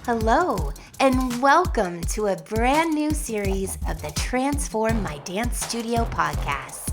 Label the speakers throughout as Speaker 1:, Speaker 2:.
Speaker 1: Hello, and welcome to a brand new series of the Transform My Dance Studio podcast.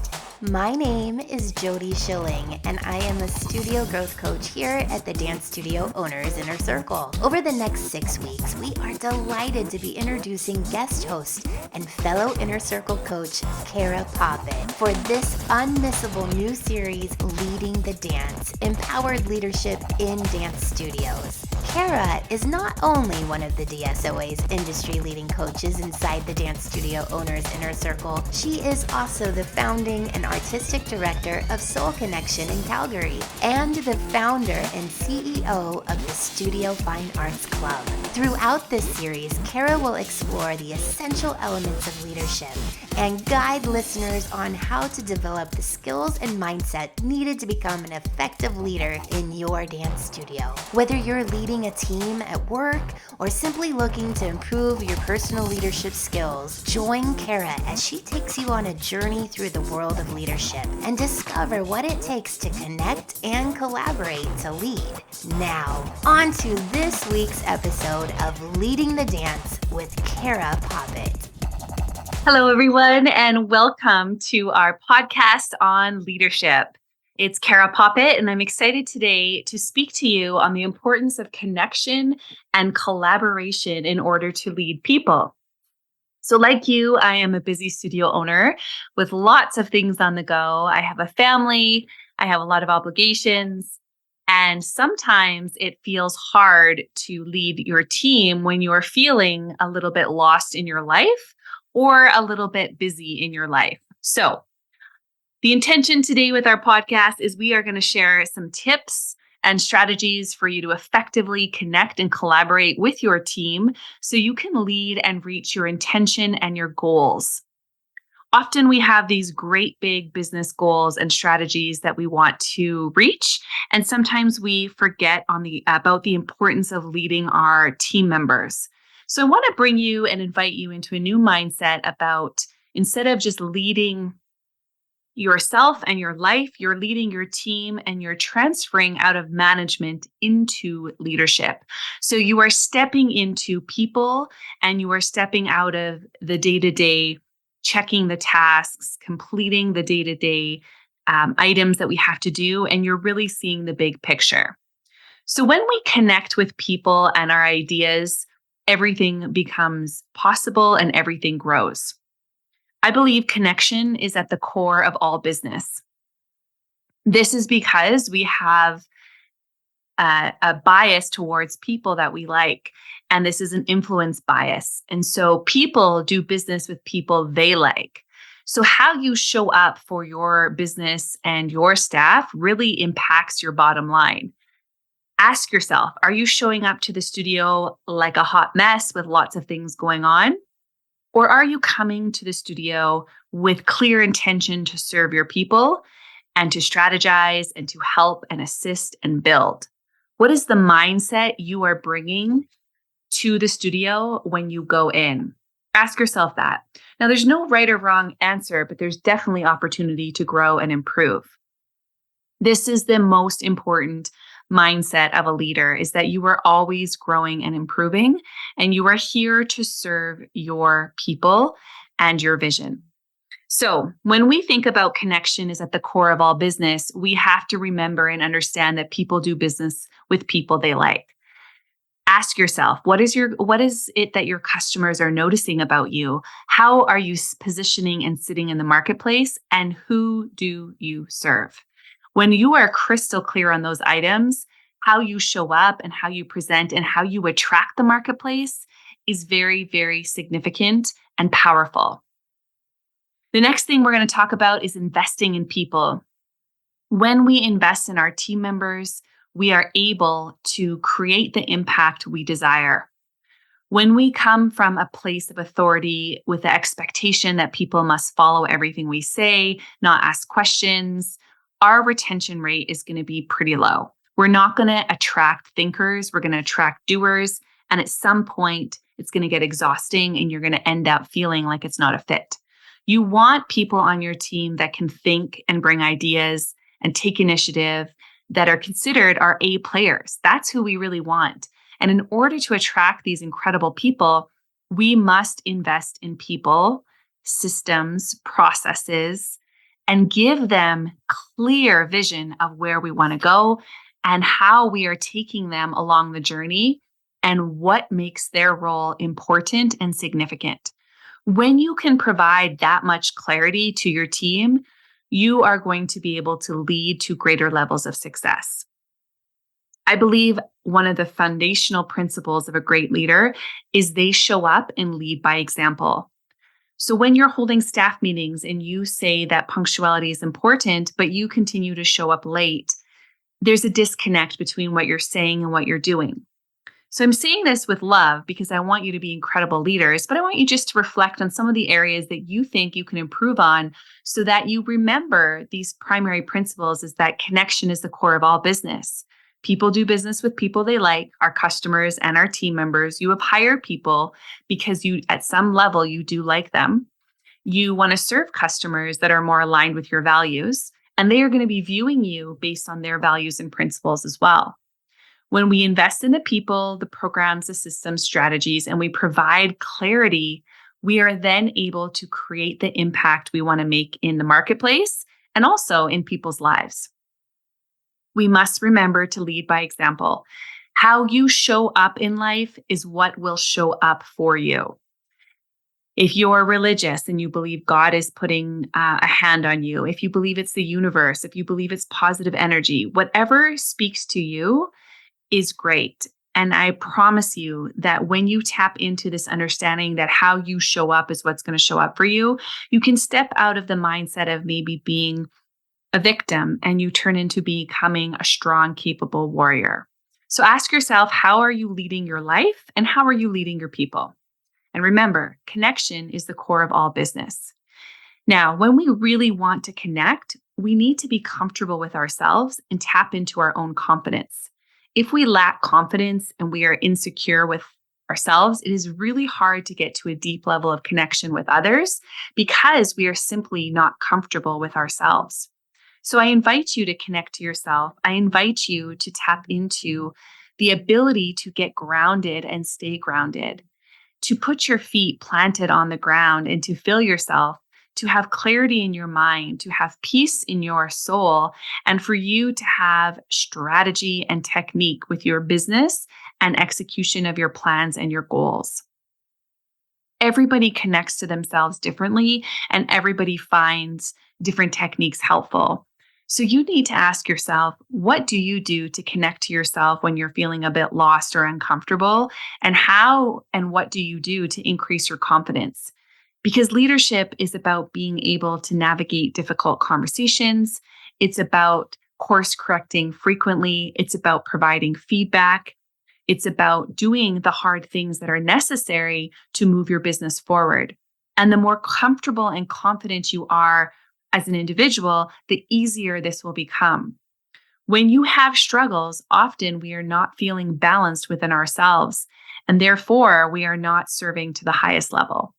Speaker 1: My name is Jody Schilling, and I am a studio growth coach here at the Dance Studio Owners Inner Circle. Over the next 6 weeks, we are delighted to be introducing guest host and fellow Inner Circle coach, Cara Poppitt, for this unmissable new series, Leading the Dance, Empowered Leadership in Dance Studios. Cara is not only one of the DSOA's industry-leading coaches inside the Dance Studio Owners Inner Circle, she is also the founding and artistic director of Soul Connection in Calgary and the founder and CEO of the Studio Fine Arts Club. Throughout this series, Cara will explore the essential elements of leadership and guide listeners on how to develop the skills and mindset needed to become an effective leader in your dance studio. Whether you're leading a team at work or simply looking to improve your personal leadership skills, join Cara as she takes you on a journey through the world of leadership and discover what it takes to connect and collaborate to lead. Now, on to this week's episode of Leading the Dance with Cara Poppitt.
Speaker 2: Hello, everyone, and welcome to our podcast on leadership. It's Cara Poppitt, and I'm excited today to speak to you on the importance of connection and collaboration in order to lead people. So like you, I am a busy studio owner with lots of things on the go. I have a family, I have a lot of obligations, and sometimes it feels hard to lead your team when you're feeling a little bit lost in your life or a little bit busy in your life. So the intention today with our podcast is we are going to share some tips and strategies for you to effectively connect and collaborate with your team so you can lead and reach your intention and your goals. Often we have these great big business goals and strategies that we want to reach, and sometimes we forget about the importance of leading our team members. So I want to bring you and invite you into a new mindset about instead of just leading yourself and your life, you're leading your team and you're transferring out of management into leadership. So you are stepping into people and you are stepping out of the day-to-day, checking the tasks, completing the day-to-day items that we have to do, and you're really seeing the big picture. So when we connect with people and our ideas, everything becomes possible and everything grows. I believe connection is at the core of all business. This is because we have a bias towards people that we like, and this is an influence bias. And so people do business with people they like. So how you show up for your business and your staff really impacts your bottom line. Ask yourself, are you showing up to the studio like a hot mess with lots of things going on? Or are you coming to the studio with clear intention to serve your people and to strategize and to help and assist and build? What is the mindset you are bringing to the studio when you go in? Ask yourself that. Now, there's no right or wrong answer, but there's definitely opportunity to grow and improve. This is the most important mindset of a leader, is that you are always growing and improving, and you are here to serve your people and your vision. So when we think about connection is at the core of all business, we have to remember and understand that people do business with people they like. Ask yourself, what is it that your customers are noticing about you? How are you positioning and sitting in the marketplace? And who do you serve? When you are crystal clear on those items, how you show up and how you present and how you attract the marketplace is very, very significant and powerful. The next thing we're going to talk about is investing in people. When we invest in our team members, we are able to create the impact we desire. When we come from a place of authority with the expectation that people must follow everything we say, not ask questions, our retention rate is going to be pretty low. We're not going to attract thinkers. We're going to attract doers. And at some point, it's going to get exhausting and you're going to end up feeling like it's not a fit. You want people on your team that can think and bring ideas and take initiative, that are considered our A players. That's who we really want. And in order to attract these incredible people, we must invest in people, systems, processes, and give them clear vision of where we want to go and how we are taking them along the journey and what makes their role important and significant. When you can provide that much clarity to your team, you are going to be able to lead to greater levels of success. I believe one of the foundational principles of a great leader is they show up and lead by example. So when you're holding staff meetings and you say that punctuality is important, but you continue to show up late, there's a disconnect between what you're saying and what you're doing. So I'm saying this with love because I want you to be incredible leaders, but I want you just to reflect on some of the areas that you think you can improve on so that you remember these primary principles is that connection is the core of all business. People do business with people they like, our customers and our team members. You have hired people because you, at some level, you do like them. You want to serve customers that are more aligned with your values, and they are going to be viewing you based on their values and principles as well. When we invest in the people, the programs, the systems, strategies, and we provide clarity, we are then able to create the impact we want to make in the marketplace and also in people's lives. We must remember to lead by example. How you show up in life is what will show up for you. If you're religious and you believe God is putting a hand on you, if you believe it's the universe, if you believe it's positive energy, whatever speaks to you is great. And I promise you that when you tap into this understanding that how you show up is what's going to show up for you, you can step out of the mindset of maybe being a victim and you turn into becoming a strong, capable warrior. So ask yourself, how are you leading your life and how are you leading your people? And remember, connection is the core of all business. Now, when we really want to connect, we need to be comfortable with ourselves and tap into our own confidence. If we lack confidence and we are insecure with ourselves, it is really hard to get to a deep level of connection with others because we are simply not comfortable with ourselves. So I invite you to connect to yourself. I invite you to tap into the ability to get grounded and stay grounded, to put your feet planted on the ground and to feel yourself, to have clarity in your mind, to have peace in your soul, and for you to have strategy and technique with your business and execution of your plans and your goals. Everybody connects to themselves differently, and everybody finds different techniques helpful. So you need to ask yourself, what do you do to connect to yourself when you're feeling a bit lost or uncomfortable? And how and what do you do to increase your confidence? Because leadership is about being able to navigate difficult conversations. It's about course correcting frequently. It's about providing feedback. It's about doing the hard things that are necessary to move your business forward. And the more comfortable and confident you are as an individual, the easier this will become. When you have struggles, often we are not feeling balanced within ourselves, and therefore we are not serving to the highest level.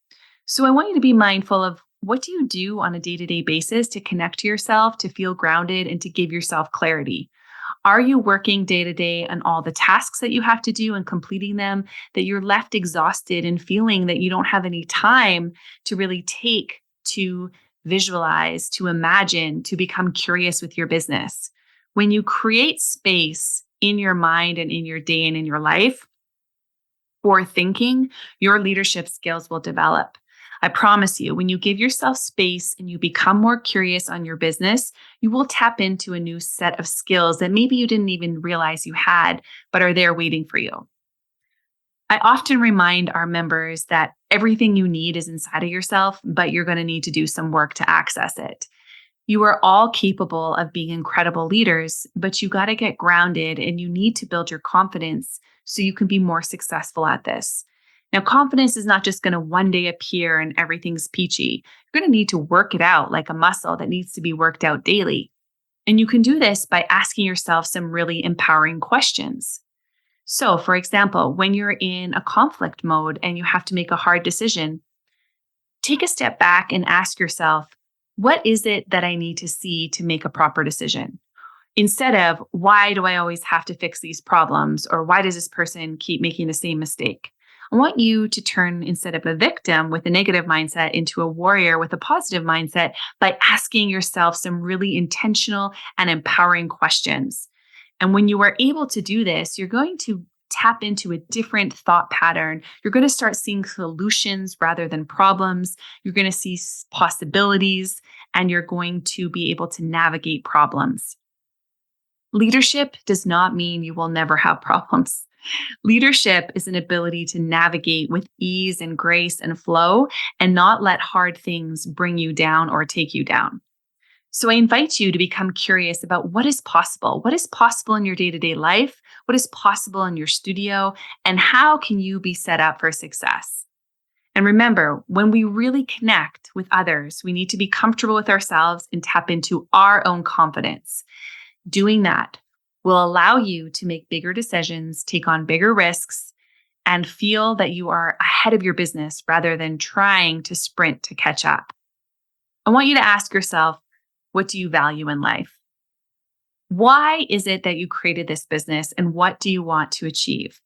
Speaker 2: So I want you to be mindful of what do you do on a day-to-day basis to connect to yourself, to feel grounded, and to give yourself clarity. Are you working day-to-day on all the tasks that you have to do and completing them, that you're left exhausted and feeling that you don't have any time to really take to visualize, to imagine, to become curious with your business? When you create space in your mind and in your day and in your life for thinking, your leadership skills will develop. I promise you, when you give yourself space and you become more curious on your business, you will tap into a new set of skills that maybe you didn't even realize you had, but are there waiting for you. I often remind our members that everything you need is inside of yourself, but you're going to need to do some work to access it. You are all capable of being incredible leaders, but you got to get grounded and you need to build your confidence so you can be more successful at this. Now, confidence is not just going to one day appear and everything's peachy. You're going to need to work it out like a muscle that needs to be worked out daily. And you can do this by asking yourself some really empowering questions. So, for example, when you're in a conflict mode and you have to make a hard decision, take a step back and ask yourself, what is it that I need to see to make a proper decision? instead of why do I always have to fix these problems, or why does this person keep making the same mistake? I want you to turn, instead of a victim with a negative mindset, into a warrior with a positive mindset by asking yourself some really intentional and empowering questions. And when you are able to do this, you're going to tap into a different thought pattern. You're going to start seeing solutions rather than problems. You're going to see possibilities, and you're going to be able to navigate problems. Leadership does not mean you will never have problems. Leadership is an ability to navigate with ease and grace and flow and not let hard things bring you down or take you down. So I invite you to become curious about what is possible. What is possible in your day-to-day life? What is possible in your studio? And how can you be set up for success? And remember, when we really connect with others, we need to be comfortable with ourselves and tap into our own confidence. Doing that will allow you to make bigger decisions, take on bigger risks, and feel that you are ahead of your business rather than trying to sprint to catch up. I want you to ask yourself, what do you value in life? Why is it that you created this business, and what do you want to achieve?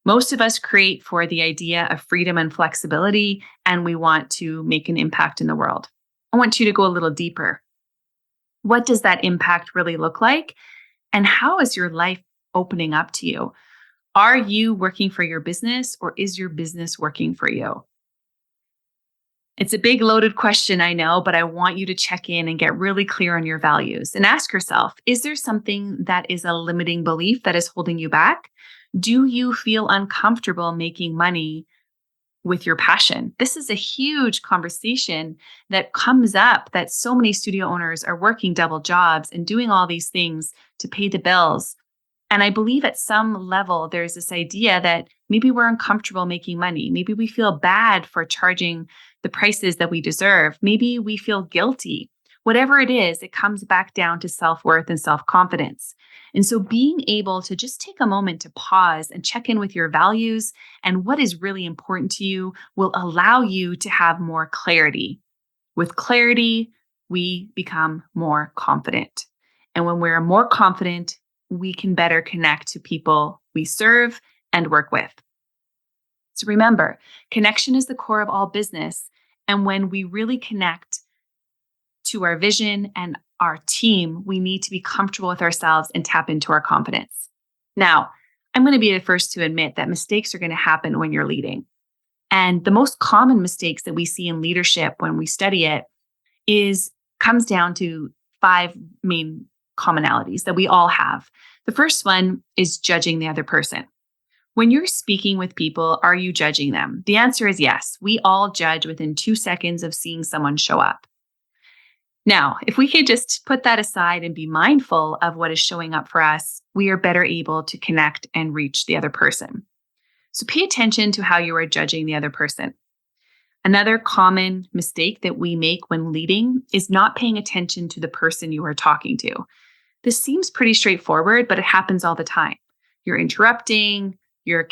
Speaker 2: Most of us create for the idea of freedom and flexibility, and we want to make an impact in the world. I want you to go a little deeper. What does that impact really look like? And how is your life opening up to you? Are you working for your business, or is your business working for you? It's a big loaded question, I know, but I want you to check in and get really clear on your values and ask yourself, is there something that is a limiting belief that is holding you back? Do you feel uncomfortable making money with your passion? This is a huge conversation that comes up, that so many studio owners are working double jobs and doing all these things to pay the bills. And I believe at some level, there's this idea that maybe we're uncomfortable making money. Maybe we feel bad for charging the prices that we deserve. Maybe we feel guilty. Whatever it is, it comes back down to self-worth and self-confidence. And so being able to just take a moment to pause and check in with your values and what is really important to you will allow you to have more clarity. With clarity, we become more confident. And when we're more confident, we can better connect to people we serve and work with. So remember, connection is the core of all business. And when we really connect to our vision and our team, we need to be comfortable with ourselves and tap into our confidence. Now, I'm going to be the first to admit that mistakes are going to happen when you're leading. And the most common mistakes that we see in leadership when we study it comes down to 5 main commonalities that we all have. The first one is judging the other person. When you're speaking with people, are you judging them? The answer is yes. We all judge within 2 seconds of seeing someone show up. Now, if we could just put that aside and be mindful of what is showing up for us, we are better able to connect and reach the other person. So pay attention to how you are judging the other person. Another common mistake that we make when leading is not paying attention to the person you are talking to. This seems pretty straightforward, but it happens all the time. You're interrupting, you're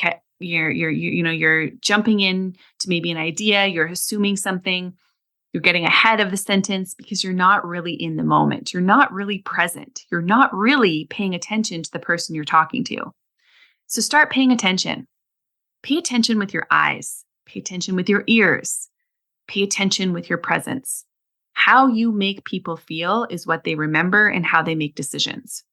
Speaker 2: jumping in to maybe an idea, you're assuming something, you're getting ahead of the sentence because you're not really in the moment. You're not really present. You're not really paying attention to the person you're talking to. So start paying attention. Pay attention with your eyes. Pay attention with your ears. Pay attention with your presence. How you make people feel is what they remember and how they make decisions.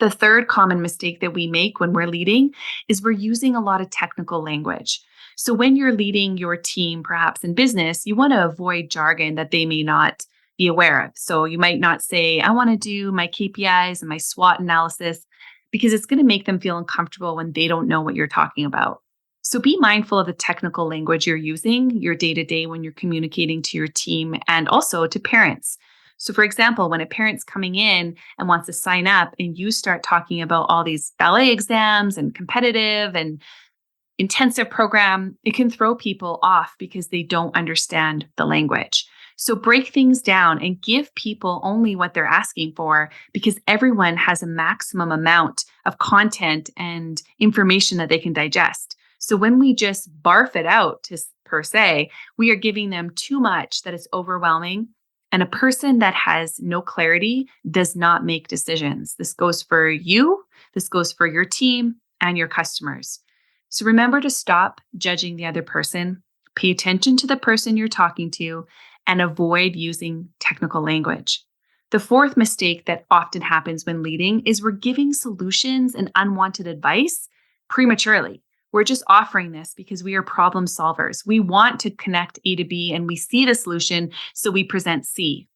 Speaker 2: The third common mistake that we make when we're leading is we're using a lot of technical language. So when you're leading your team, perhaps in business, you want to avoid jargon that they may not be aware of. So you might not say, I want to do my KPIs and my SWOT analysis, because it's going to make them feel uncomfortable when they don't know what you're talking about. So be mindful of the technical language you're using your day-to-day when you're communicating to your team and also to parents. So for example, when a parent's coming in and wants to sign up and you start talking about all these ballet exams and competitive and intensive program, it can throw people off because they don't understand the language. So break things down and give people only what they're asking for, because everyone has a maximum amount of content and information that they can digest. So when we just barf it out per se, we are giving them too much that is overwhelming And a person that has no clarity does not make decisions. This goes for you, this goes for your team and your customers. So remember to stop judging the other person, pay attention to the person you're talking to, and avoid using technical language. The fourth mistake that often happens when leading is we're giving solutions and unwanted advice prematurely. We're just offering this because we are problem solvers. We want to connect A to B and we see the solution, so we present C.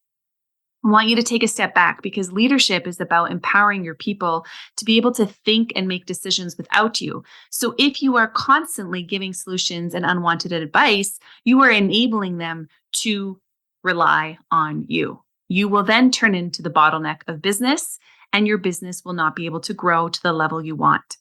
Speaker 2: I want you to take a step back because leadership is about empowering your people to be able to think and make decisions without you. So if you are constantly giving solutions and unwanted advice, you are enabling them to rely on you. You will then turn into the bottleneck of business, and your business will not be able to grow to the level you want.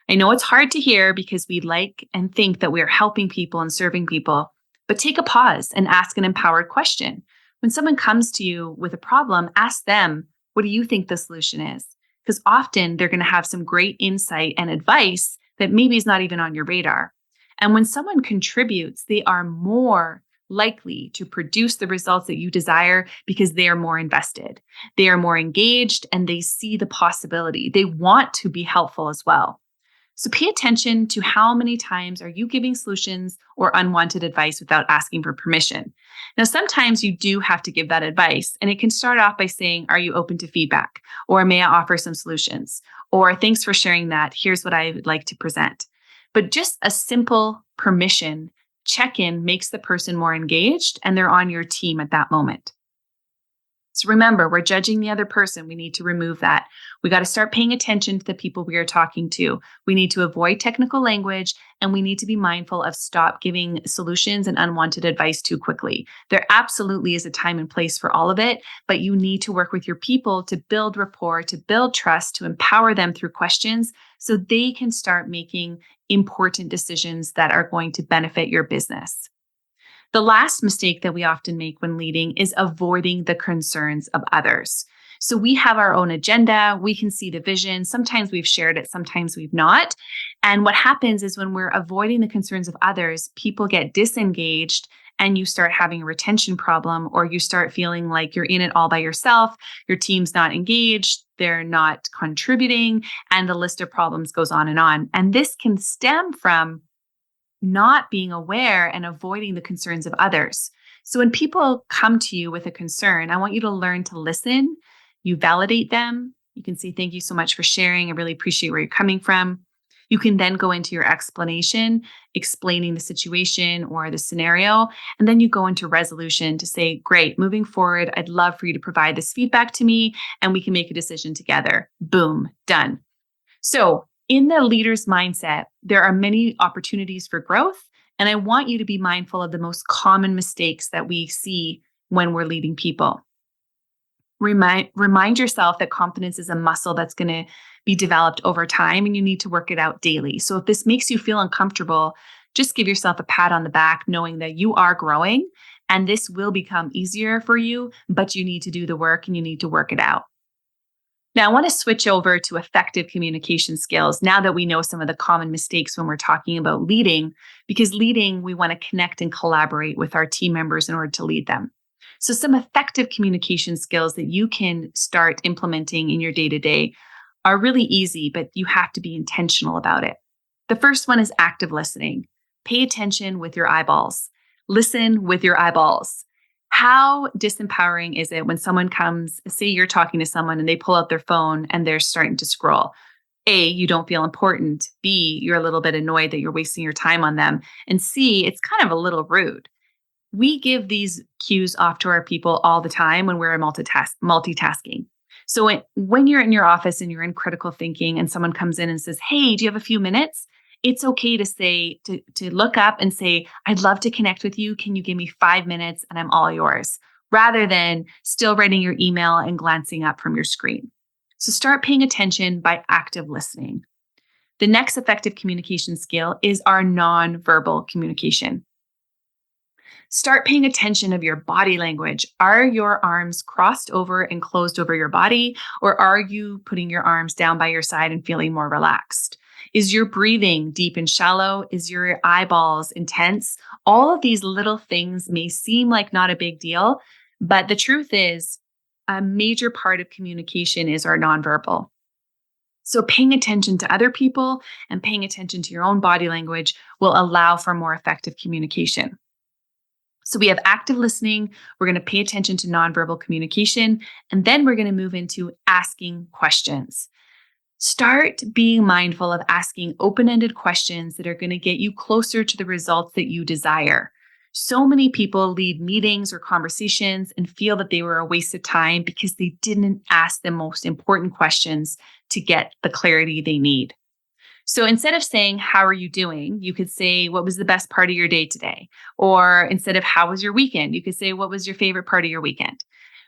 Speaker 2: I know it's hard to hear because we like and think that we are helping people and serving people, but take a pause and ask an empowered question. When someone comes to you with a problem, ask them, what do you think the solution is? Because often they're going to have some great insight and advice that maybe is not even on your radar. And when someone contributes, they are more likely to produce the results that you desire because they are more invested. They are more engaged and they see the possibility. They want to be helpful as well. So pay attention to how many times are you giving solutions or unwanted advice without asking for permission. Now, sometimes you do have to give that advice, and it can start off by saying, are you open to feedback? Or may I offer some solutions? Or thanks for sharing that. Here's what I would like to present. But just a simple permission check-in makes the person more engaged and they're on your team at that moment. So remember, we're judging the other person. We need to remove that. We got to start paying attention to the people we are talking to. We need to avoid technical language, and we need to be mindful of stop giving solutions and unwanted advice too quickly. There absolutely is a time and place for all of it, but you need to work with your people to build rapport, to build trust, to empower them through questions so they can start making important decisions that are going to benefit your business. The last mistake that we often make when leading is avoiding the concerns of others. So we have our own agenda. We can see the vision. Sometimes we've shared it, sometimes we've not. And what happens is when we're avoiding the concerns of others, people get disengaged and you start having a retention problem, or you start feeling like you're in it all by yourself. Your team's not engaged. They're not contributing. And the list of problems goes on. And this can stem from not being aware and avoiding the concerns of others. So when people come to you with a concern, I want you to learn to listen. You validate them. You can say, thank you so much for sharing. I really appreciate where you're coming from. You can then go into your explanation, explaining the situation or the scenario. And then you go into resolution to say, great, moving forward, I'd love for you to provide this feedback to me and we can make a decision together. Boom, done. So in the leader's mindset, there are many opportunities for growth. And I want you to be mindful of the most common mistakes that we see when we're leading people. Remind yourself that confidence is a muscle that's going to be developed over time and you need to work it out daily. So if this makes you feel uncomfortable, just give yourself a pat on the back, knowing that you are growing and this will become easier for you, but you need to do the work and you need to work it out. Now, I want to switch over to effective communication skills now that we know some of the common mistakes when we're talking about leading, because leading, we want to connect and collaborate with our team members in order to lead them. So some effective communication skills that you can start implementing in your day-to-day are really easy, but you have to be intentional about it. The first one is active listening. Pay attention with your eyeballs. Listen with your eyeballs. How disempowering is it when someone comes, say you're talking to someone and they pull out their phone and they're starting to scroll? A, you don't feel important. B, you're a little bit annoyed that you're wasting your time on them. And C, it's kind of a little rude. We give these cues off to our people all the time when we're multitasking. So when you're in your office and you're in critical thinking and someone comes in and says, hey, do you have a few minutes? It's okay to say, to look up and say, I'd love to connect with you. Can you give me 5 minutes and I'm all yours? Rather than still writing your email and glancing up from your screen. So start paying attention by active listening. The next effective communication skill is our nonverbal communication. Start paying attention of your body language. Are your arms crossed over and closed over your body, or are you putting your arms down by your side and feeling more relaxed? Is your breathing deep and shallow? Is your eyeballs intense? All of these little things may seem like not a big deal, But the truth is, a major part of communication is our nonverbal. So paying attention to other people and paying attention to your own body language will allow for more effective communication. So we have active listening, we're going to pay attention to nonverbal communication, and then we're going to move into asking questions. Start being mindful of asking open-ended questions that are going to get you closer to the results that you desire. So many people lead meetings or conversations and feel that they were a waste of time because they didn't ask the most important questions to get the clarity they need. So instead of saying, "How are you doing?" you could say, "What was the best part of your day today?" Or instead of "How was your weekend?" you could say, "What was your favorite part of your weekend?"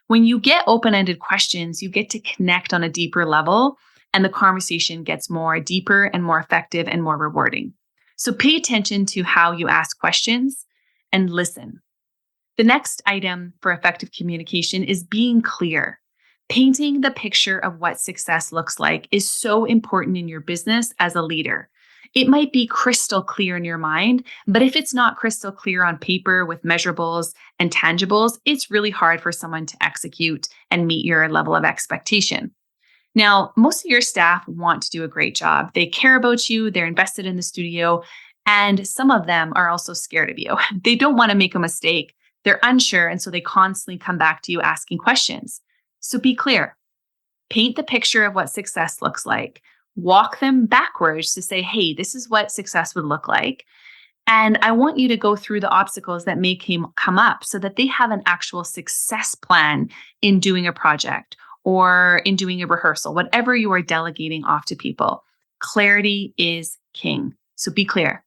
Speaker 2: When you get open-ended questions, you get to connect on a deeper level, and the conversation gets more deeper and more effective and more rewarding. So pay attention to how you ask questions and listen. The next item for effective communication is being clear. Painting the picture of what success looks like is so important in your business as a leader. It might be crystal clear in your mind, but if it's not crystal clear on paper with measurables and tangibles, it's really hard for someone to execute and meet your level of expectation. Now, most of your staff want to do a great job. They care about you, they're invested in the studio, and some of them are also scared of you. They don't want to make a mistake. They're unsure, and so they constantly come back to you asking questions. So be clear. Paint the picture of what success looks like. Walk them backwards to say, "Hey, this is what success would look like." And I want you to go through the obstacles that may come up so that they have an actual success plan in doing a project or in doing a rehearsal, whatever you are delegating off to people. Clarity is king. So be clear.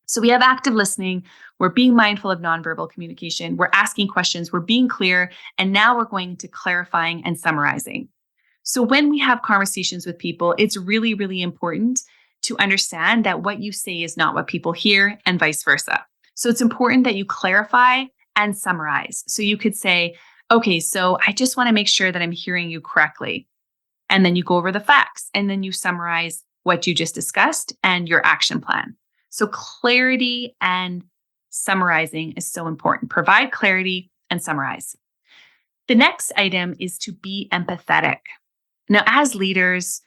Speaker 2: So we have active listening. We're being mindful of nonverbal communication. We're asking questions. We're being clear. And now we're going to clarifying and summarizing. So when we have conversations with people, it's really, really important to understand that what you say is not what people hear and vice versa. So it's important that you clarify and summarize. So you could say, "Okay, so I just want to make sure that I'm hearing you correctly." And then you go over the facts and then you summarize what you just discussed and your action plan. So clarity and summarizing is so important. Provide clarity and summarize. The next item is to be empathetic. Now, as leaders,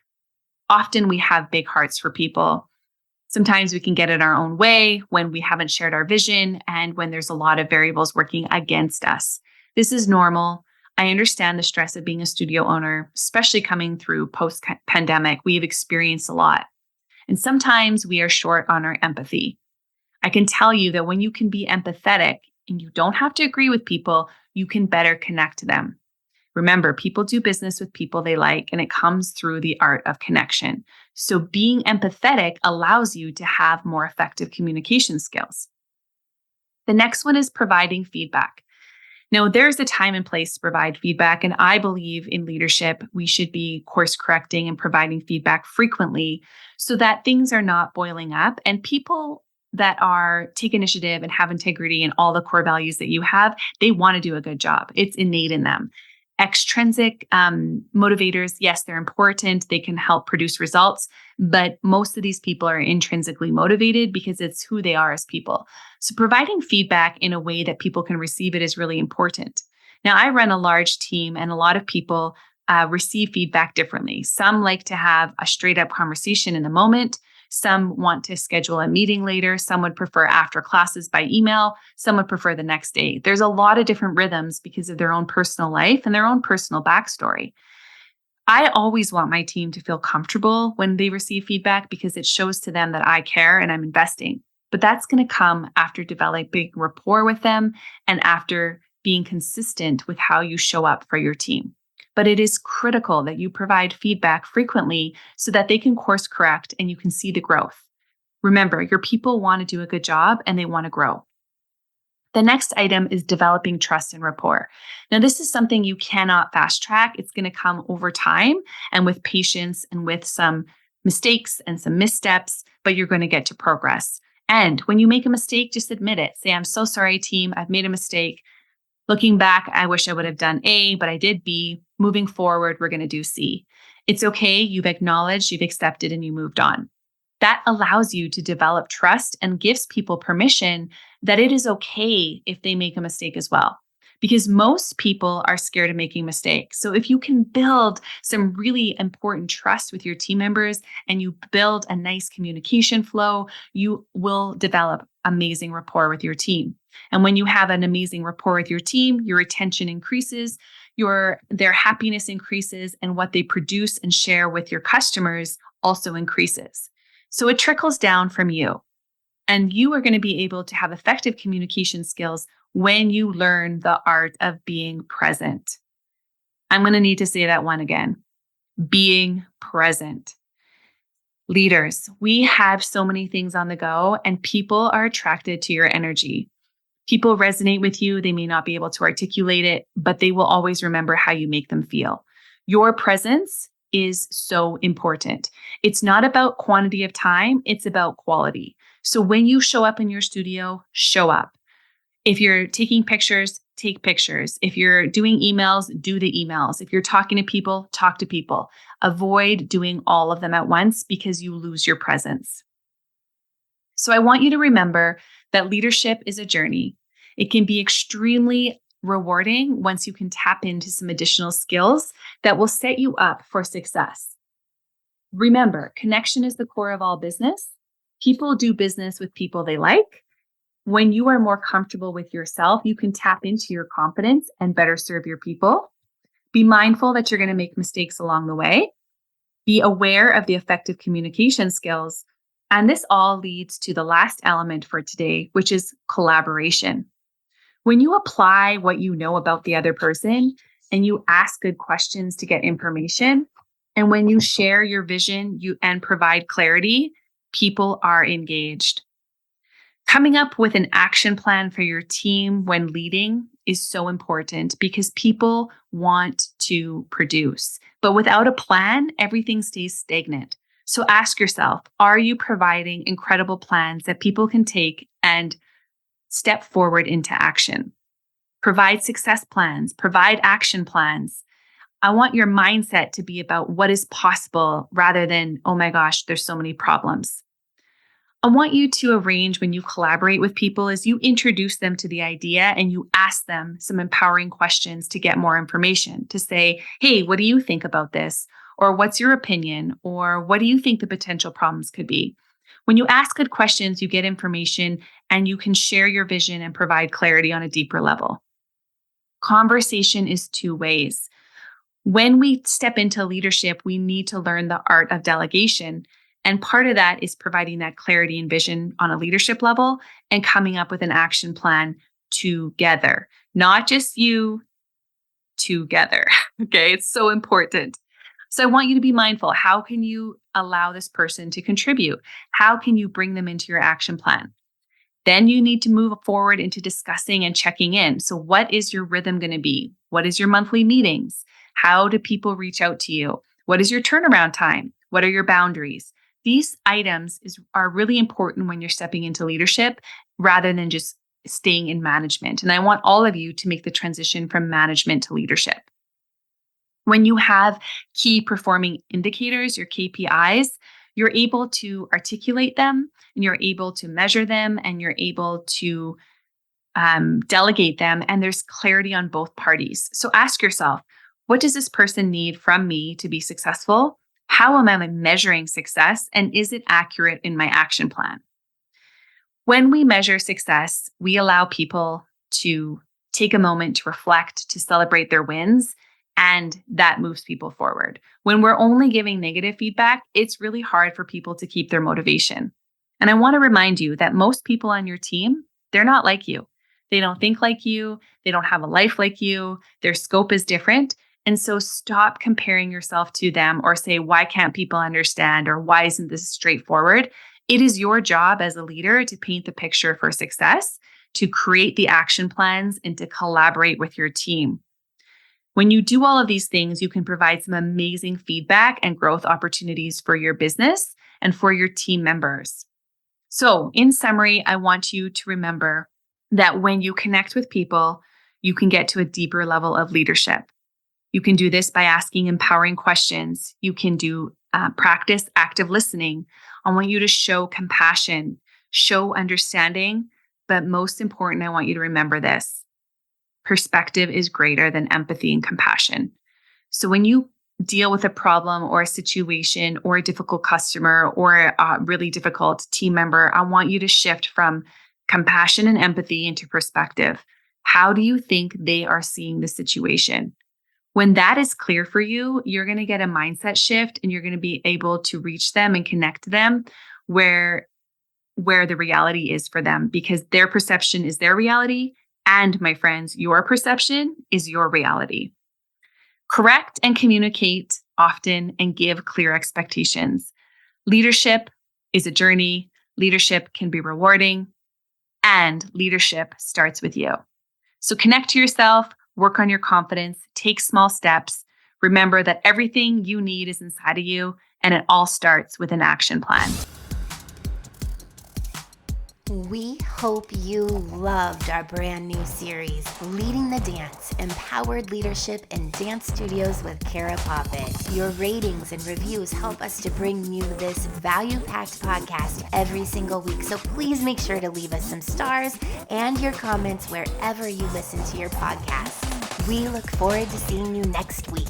Speaker 2: often we have big hearts for people. Sometimes we can get in our own way when we haven't shared our vision and when there's a lot of variables working against us. This is normal. I understand the stress of being a studio owner, especially coming through post-pandemic. We've experienced a lot. And sometimes we are short on our empathy. I can tell you that when you can be empathetic and you don't have to agree with people, you can better connect to them. Remember, people do business with people they like, and it comes through the art of connection. So being empathetic allows you to have more effective communication skills. The next one is providing feedback. Now, there's a time and place to provide feedback, and I believe in leadership, we should be course correcting and providing feedback frequently so that things are not boiling up and people that take initiative and have integrity and all the core values that you have, they want to do a good job. It's innate in them. Extrinsic motivators, yes, they're important. They can help produce results, but most of these people are intrinsically motivated because it's who they are as people. So providing feedback in a way that people can receive it is really important. Now, I run a large team and a lot of people receive feedback differently. Some like to have a straight up conversation in the moment. Some want to schedule a meeting later. Some would prefer after classes by email. Some would prefer the next day. There's a lot of different rhythms because of their own personal life and their own personal backstory. I always want my team to feel comfortable when they receive feedback because it shows to them that I care and I'm investing. But that's going to come after developing rapport with them and after being consistent with how you show up for your team. But it is critical that you provide feedback frequently so that they can course correct and you can see the growth. Remember, your people want to do a good job and they want to grow. The next item is developing trust and rapport. Now, this is something you cannot fast track. It's going to come over time and with patience and with some mistakes and some missteps, but you're going to get to progress. And when you make a mistake, just admit it. Say, "I'm so sorry, team. I've made a mistake. Looking back, I wish I would have done A, but I did B. Moving forward, we're going to do C." It's okay. You've acknowledged, you've accepted, and you moved on. That allows you to develop trust and gives people permission that it is okay if they make a mistake as well. because most people are scared of making mistakes. So if you can build some really important trust with your team members and you build a nice communication flow, you will develop amazing rapport with your team. And when you have an amazing rapport with your team, your retention increases, their happiness increases, and what they produce and share with your customers also increases. So it trickles down from you. And you are going to be able to have effective communication skills when you learn the art of being present. I'm going to need to say that one again. Being present. Leaders, we have so many things on the go, and people are attracted to your energy. People resonate with you. They may not be able to articulate it, but they will always remember how you make them feel. Your presence is so important. It's not about quantity of time, it's about quality. So when you show up in your studio, show up. If you're taking pictures, take pictures. If you're doing emails, do the emails. If you're talking to people, talk to people. Avoid doing all of them at once because you lose your presence. So I want you to remember that leadership is a journey. It can be extremely rewarding once you can tap into some additional skills that will set you up for success. Remember, connection is the core of all business. People do business with people they like. When you are more comfortable with yourself, you can tap into your confidence and better serve your people. Be mindful that you're going to make mistakes along the way. Be aware of the effective communication skills. And this all leads to the last element for today, which is collaboration. When you apply what you know about the other person and you ask good questions to get information, and when you share your vision and provide clarity, people are engaged. Coming up with an action plan for your team when leading is so important because people want to produce. But without a plan, everything stays stagnant. So ask yourself, are you providing incredible plans that people can take and step forward into action? Provide success plans, provide action plans. I want your mindset to be about what is possible rather than, oh my gosh, there's so many problems. I want you to arrange when you collaborate with people is you introduce them to the idea and you ask them some empowering questions to get more information, to say, hey, what do you think about this? Or what's your opinion? Or what do you think the potential problems could be? When you ask good questions, you get information and you can share your vision and provide clarity on a deeper level. Conversation is two ways. When we step into leadership, we need to learn the art of delegation. And part of that is providing that clarity and vision on a leadership level and coming up with an action plan together, not just you, together. Okay, it's so important. So I want you to be mindful. How can you allow this person to contribute? How can you bring them into your action plan? Then you need to move forward into discussing and checking in. So what is your rhythm going to be? What is your monthly meetings? How do people reach out to you? What is your turnaround time? What are your boundaries? These items are really important when you're stepping into leadership rather than just staying in management. And I want all of you to make the transition from management to leadership. When you have key performing indicators, your KPIs, you're able to articulate them and you're able to measure them and you're able to delegate them. And there's clarity on both parties. So ask yourself, what does this person need from me to be successful? How am I measuring success? And is it accurate in my action plan? When we measure success, we allow people to take a moment to reflect, to celebrate their wins, and that moves people forward. When we're only giving negative feedback, it's really hard for people to keep their motivation. And I want to remind you that most people on your team, they're not like you. They don't think like you. They don't have a life like you. Their scope is different. And so stop comparing yourself to them or say, why can't people understand? Or why isn't this straightforward? It is your job as a leader to paint the picture for success, to create the action plans, and to collaborate with your team. When you do all of these things, you can provide some amazing feedback and growth opportunities for your business and for your team members. So in summary, I want you to remember that when you connect with people, you can get to a deeper level of leadership. You can do this by asking empowering questions. You can practice active listening. I want you to show compassion, show understanding, but most important, I want you to remember this. perspective is greater than empathy and compassion. So when you deal with a problem or a situation or a difficult customer or a really difficult team member, I want you to shift from compassion and empathy into perspective. How do you think they are seeing the situation? When that is clear for you, you're going to get a mindset shift and you're going to be able to reach them and connect to them where the reality is for them, because their perception is their reality. And my friends, your perception is your reality. Correct and communicate often and give clear expectations. Leadership is a journey. Leadership can be rewarding, and leadership starts with you. So connect to yourself, work on your confidence, take small steps. Remember that everything you need is inside of you, and it all starts with an action plan.
Speaker 1: We hope you loved our brand new series, Leading the Dance, Empowered Leadership in Dance Studios with Cara Poppitt. Your ratings and reviews help us to bring you this value-packed podcast every single week. So please make sure to leave us some stars and your comments wherever you listen to your podcast. We look forward to seeing you next week.